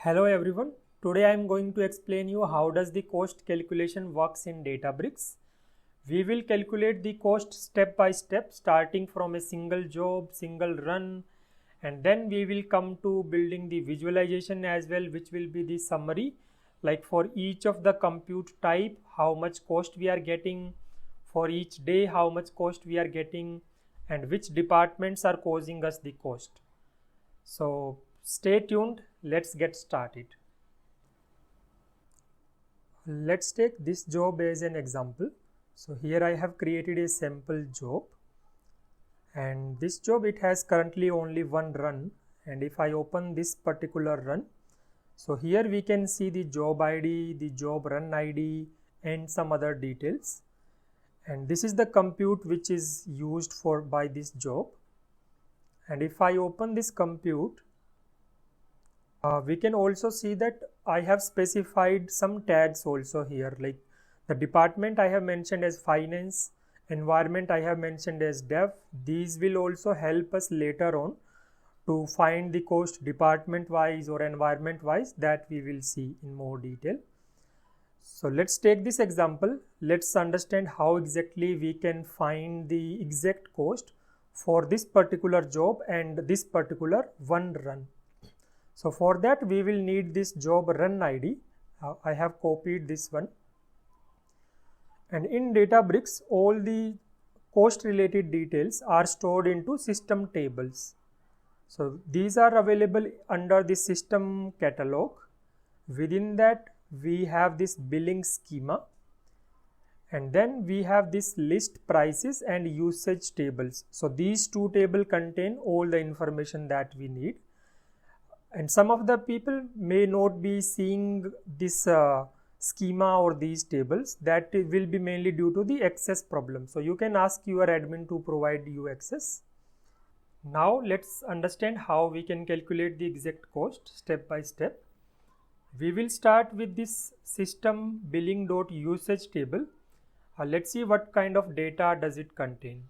Hello everyone. Today I am going to explain you how does the cost calculation works in Databricks. We will calculate the cost step by step starting from a single job, single run, and then we will come to building the visualization as well, which will be the summary, like for each of the compute type how much cost we are getting, for each day how much cost we are getting, and which departments are causing us the cost. So stay tuned, let's get started. Let's take this job as an example. So here I have created a sample job, and this job, it has currently only one run. And if I open this particular run, so here we can see the job ID, the job run ID, and some other details. And this is the compute which is used by this job. And if I open this compute, we can also see that I have specified some tags also here, like the department I have mentioned as finance, environment I have mentioned as dev. These will also help us later on to find the cost department wise or environment wise, that we will see in more detail. So let's take this example. Let's understand how exactly we can find the exact cost for this particular job and this particular one run. So for that we will need this job run ID. I have copied this one, and in Databricks all the cost related details are stored into system tables. So these are available under the system catalog. Within that we have this billing schema, and then we have this list prices and usage tables. So these two tables contain all the information that we need. And some of the people may not be seeing this schema or these tables. That will be mainly due to the access problem. So you can ask your admin to provide you access. Now let's understand how we can calculate the exact cost step by step. We will start with this system billing.usage table. Let's see what kind of data does it contain.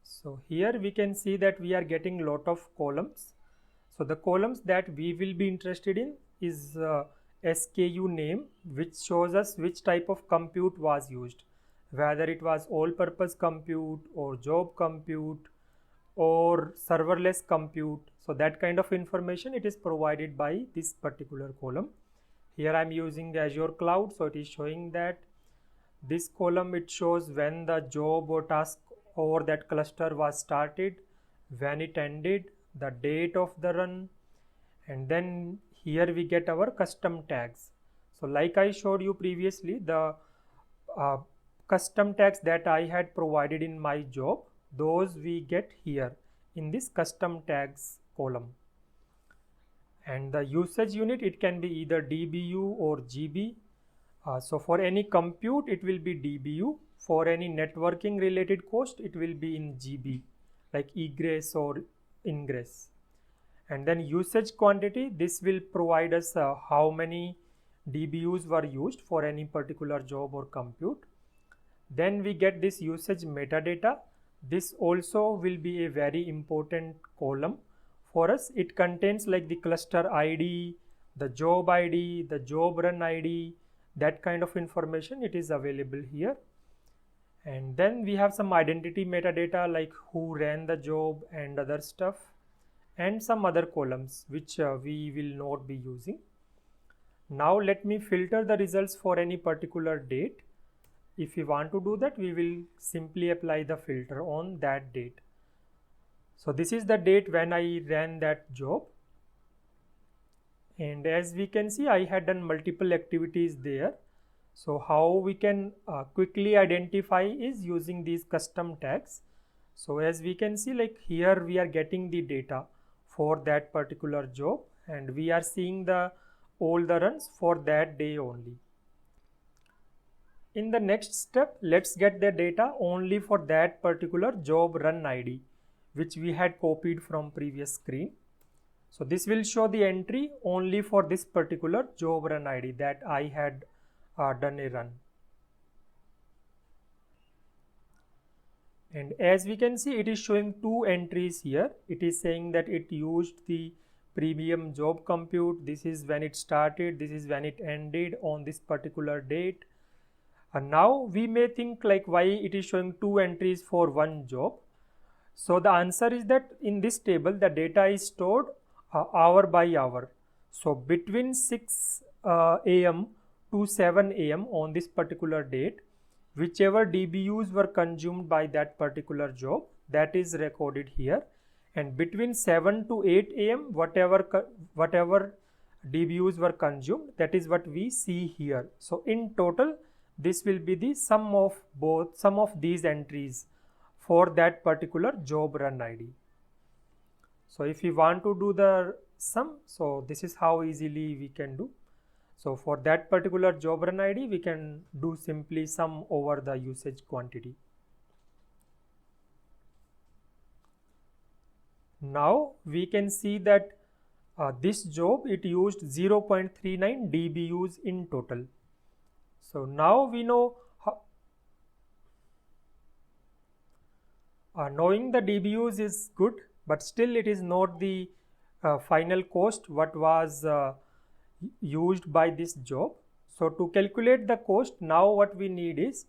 So here we can see that we are getting lot of columns. So the columns that we will be interested in is SKU name, which shows us which type of compute was used, whether it was all purpose compute or job compute or serverless compute. So that kind of information, it is provided by this particular column. Here I am using Azure Cloud, so it is showing that this column, it shows when the job or task or that cluster was started, when it ended, the date of the run, and then here we get our custom tags. So like I showed you previously, the custom tags that I had provided in my job, those we get here in this custom tags column. And the usage unit, it can be either DBU or GB. So for any compute it will be DBU. For any networking related cost it will be in GB, like egress or ingress. And then usage quantity, this will provide us how many DBUs were used for any particular job or compute. Then we get this usage metadata. This also will be a very important column for us. It contains like the cluster ID, the job ID, the job run ID, that kind of information, it is available here. And then we have some identity metadata like who ran the job and other stuff, and some other columns which we will not be using. Now let me filter the results for any particular date. If we want to do that, we will simply apply the filter on that date. So this is the date when I ran that job. And as we can see, I had done multiple activities there. So how we can quickly identify is using these custom tags. So as we can see, like here we are getting the data for that particular job, and we are seeing all the runs for that day only. In the next step, let's get the data only for that particular job run ID, which we had copied from previous screen. So this will show the entry only for this particular job run ID that I had done a run. And as we can see, it is showing two entries here. It is saying that it used the premium job compute, this is when it started, this is when it ended on this particular date. And now we may think like why it is showing 2 entries for one job. So the answer is that in this table the data is stored hour by hour. So between 6 am to 7 am on this particular date, whichever DBUs were consumed by that particular job, that is recorded here. And between 7 to 8 am, whatever DBUs were consumed, that is what we see here. So in total, this will be the sum of these entries for that particular job run ID. So if we want to do the sum, so this is how easily we can do. So for that particular job run ID, we can do simply sum over the usage quantity. Now we can see that this job, it used 0.39 DBUs in total. So now we know knowing the DBUs is good, but still it is not the final cost what was used by this job. So to calculate the cost, now what we need is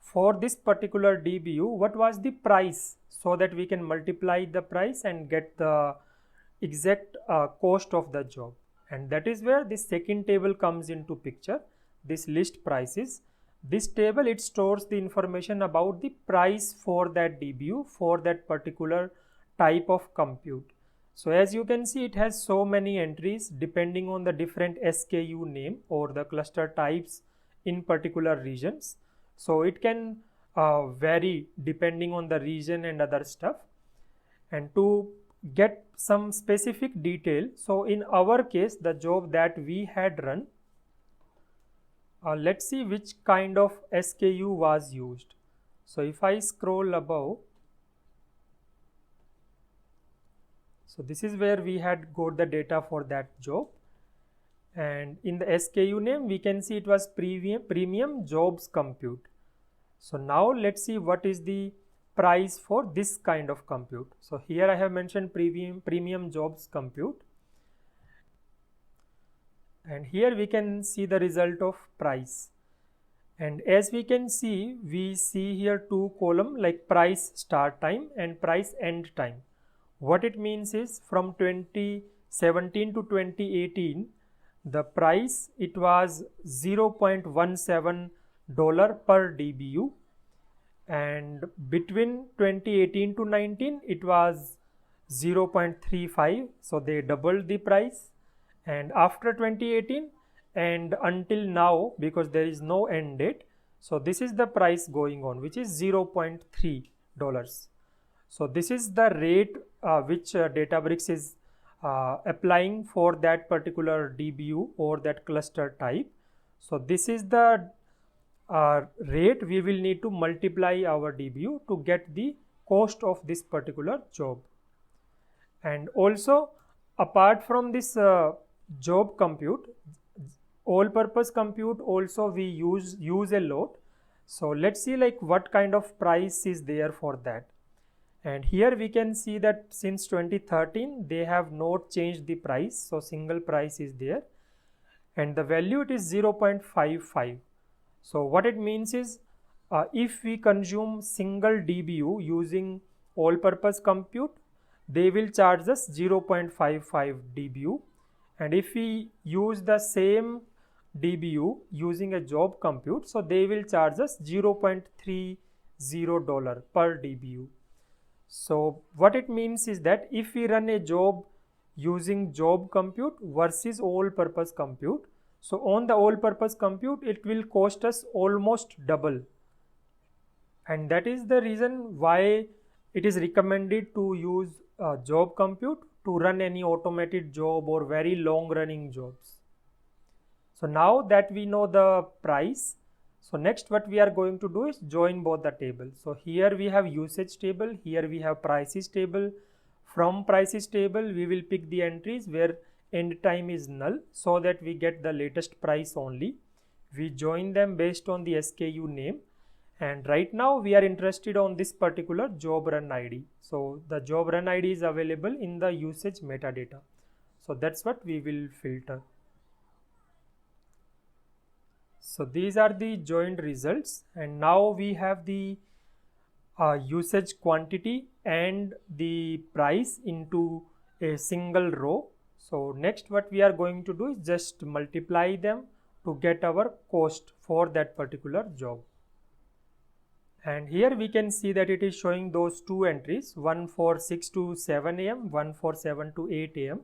for this particular DBU, what was the price, so that we can multiply the price and get the exact cost of the job. And that is where this second table comes into picture, this list prices. This table, it stores the information about the price for that DBU for that particular type of compute. So as you can see, it has so many entries depending on the different SKU name or the cluster types in particular regions. So it can vary depending on the region and other stuff. And to get some specific detail, so in our case, the job that we had run, let's see which kind of SKU was used. So if I scroll above, so this is where we had got the data for that job. And in the SKU name, we can see it was premium jobs compute. So now let's see what is the price for this kind of compute. So here I have mentioned premium jobs compute. And here we can see the result of price. And as we can see, we see here 2 columns like price start time and price end time. What it means is from 2017 to 2018, the price, it was $0.17 per DBU, and between 2018 to 19 it was 0.35, so they doubled the price. And after 2018 and until now, because there is no end date, so this is the price going on, which is $0.3. So this is the rate which Databricks is applying for that particular DBU or that cluster type. So this is the rate we will need to multiply our DBU to get the cost of this particular job. And also, apart from this job compute, all purpose compute also we use a lot. So let's see like what kind of price is there for that. And here we can see that since 2013 they have not changed the price, so single price is there, and the value, it is 0.55. so what it means is if we consume single DBU using all purpose compute, they will charge us 0.55 DBU, and if we use the same DBU using a job compute, so they will charge us $0.30 per DBU. So what it means is that if we run a job using job compute versus all purpose compute, so on the all purpose compute it will cost us almost double, and that is the reason why it is recommended to use job compute to run any automated job or very long running jobs. So now that we know the price, so next what we are going to do is join both the tables. So here we have usage table, here we have prices table. From prices table we will pick the entries where end time is null, so that we get the latest price only. We join them based on the SKU name, and right now we are interested on this particular job run ID. So the job run ID is available in the usage metadata. So that's what we will filter. So these are the joined results, and now we have the usage quantity and the price into a single row. So next what we are going to do is just multiply them to get our cost for that particular job. And here we can see that it is showing those two entries, one for 6 to 7 am, one for 7 to 8 am.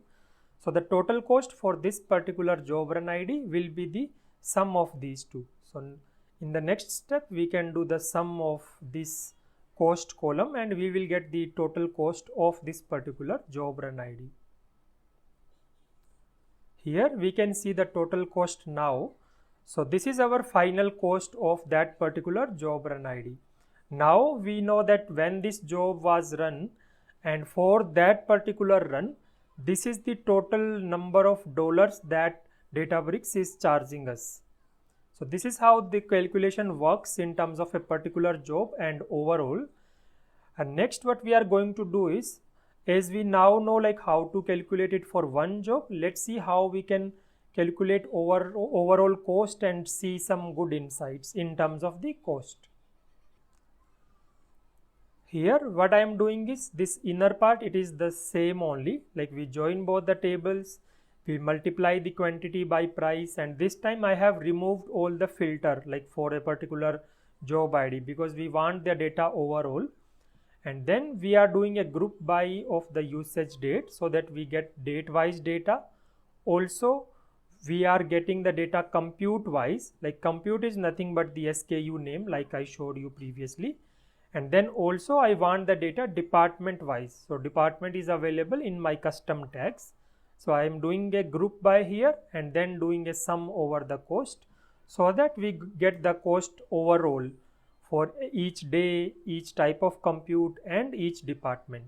So the total cost for this particular job run ID will be the sum of these two. So in the next step we can do the sum of this cost column and we will get the total cost of this particular job run ID. Here we can see the total cost now. So this is our final cost of that particular job run ID. Now we know that when this job was run, and for that particular run, this is the total number of dollars that Databricks is charging us. So this is how the calculation works in terms of a particular job and overall. And next what we are going to do is, as we now know like how to calculate it for one job, let's see how we can calculate overall cost and see some good insights in terms of the cost. Here what I am doing is this inner part, it is the same only, like we join both the tables, we multiply the quantity by price, and this time I have removed all the filter like for a particular job ID because we want the data overall. And then we are doing a group by of the usage date so that we get date wise data. Also we are getting the data compute wise, like compute is nothing but the SKU name like I showed you previously. And then also I want the data department wise. So department is available in my custom tags. So I am doing a group by here and then doing a sum over the cost so that we get the cost overall for each day, each type of compute and each department.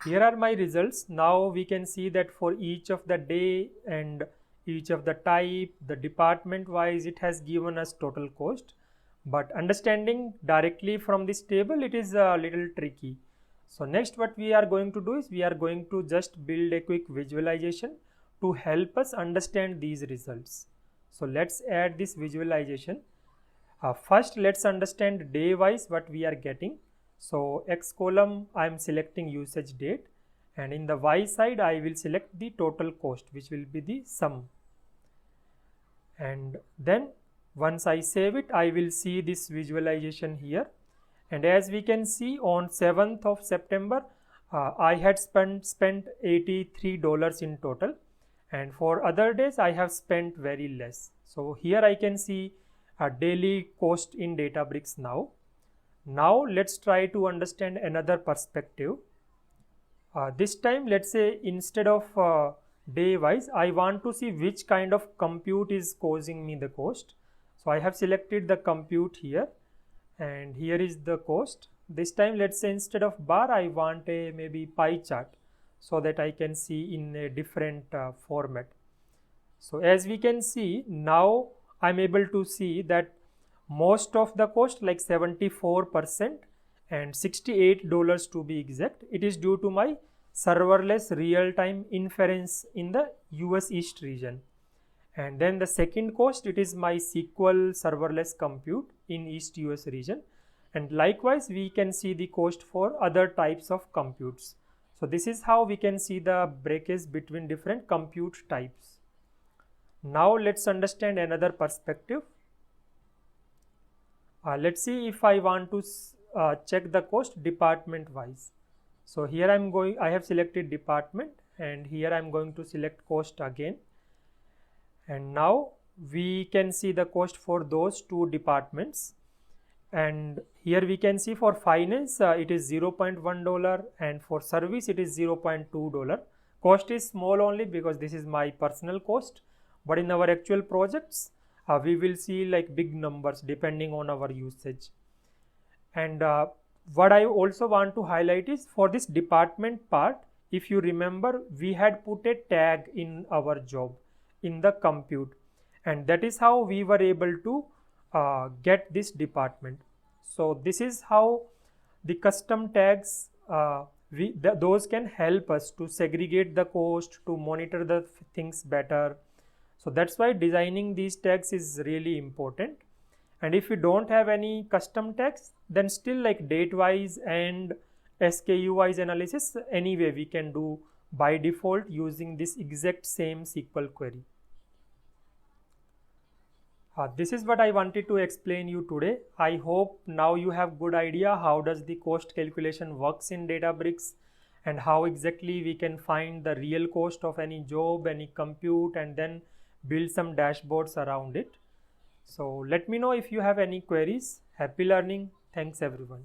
Here are my results. Now we can see that for each of the day and each of the type, the department wise, it has given us total cost. But understanding directly from this table, it is a little tricky. So next what we are going to do is we are going to just build a quick visualization to help us understand these results. So let's add this visualization. First let's understand day wise what we are getting. So X column I am selecting usage date, and in the Y side I will select the total cost, which will be the sum. And then once I save it, I will see this visualization here. And as we can see, on 7th of September, I had spent $83 in total. And for other days, I have spent very less. So here I can see a daily cost in Databricks now. Now let's try to understand another perspective. This time, let's say instead of day wise, I want to see which kind of compute is causing me the cost. So I have selected the compute here, and here is the cost. This time let's say instead of bar I want a maybe pie chart so that I can see in a different format. So as we can see now, I'm able to see that most of the cost, like 74% and $68 to be exact, it is due to my serverless real-time inference in the US East region. And then the second cost, it is my SQL serverless compute in East US region. And likewise, we can see the cost for other types of computes. So this is how we can see the breakage between different compute types. Now let's understand another perspective. Let's see if I want to check the cost department wise. So here I have selected department, and here I'm going to select cost again. And now we can see the cost for those two departments. And here we can see for finance it is $0.1, and for service it is $0.2. Cost is small only because this is my personal cost, but in our actual projects we will see like big numbers depending on our usage. And what I also want to highlight is for this department part, if you remember, we had put a tag in our job in the compute, and that is how we were able to get this department. So this is how the custom tags those can help us to segregate the cost, to monitor the things better. So that's why designing these tags is really important. And if you don't have any custom tags, then still like date wise and SKU wise analysis, anyway we can do by default using this exact same SQL query. This is what I wanted to explain you today. I hope now you have good idea how does the cost calculation works in Databricks, and how exactly we can find the real cost of any job, any compute, and then build some dashboards around it. So let me know if you have any queries. Happy learning. Thanks everyone.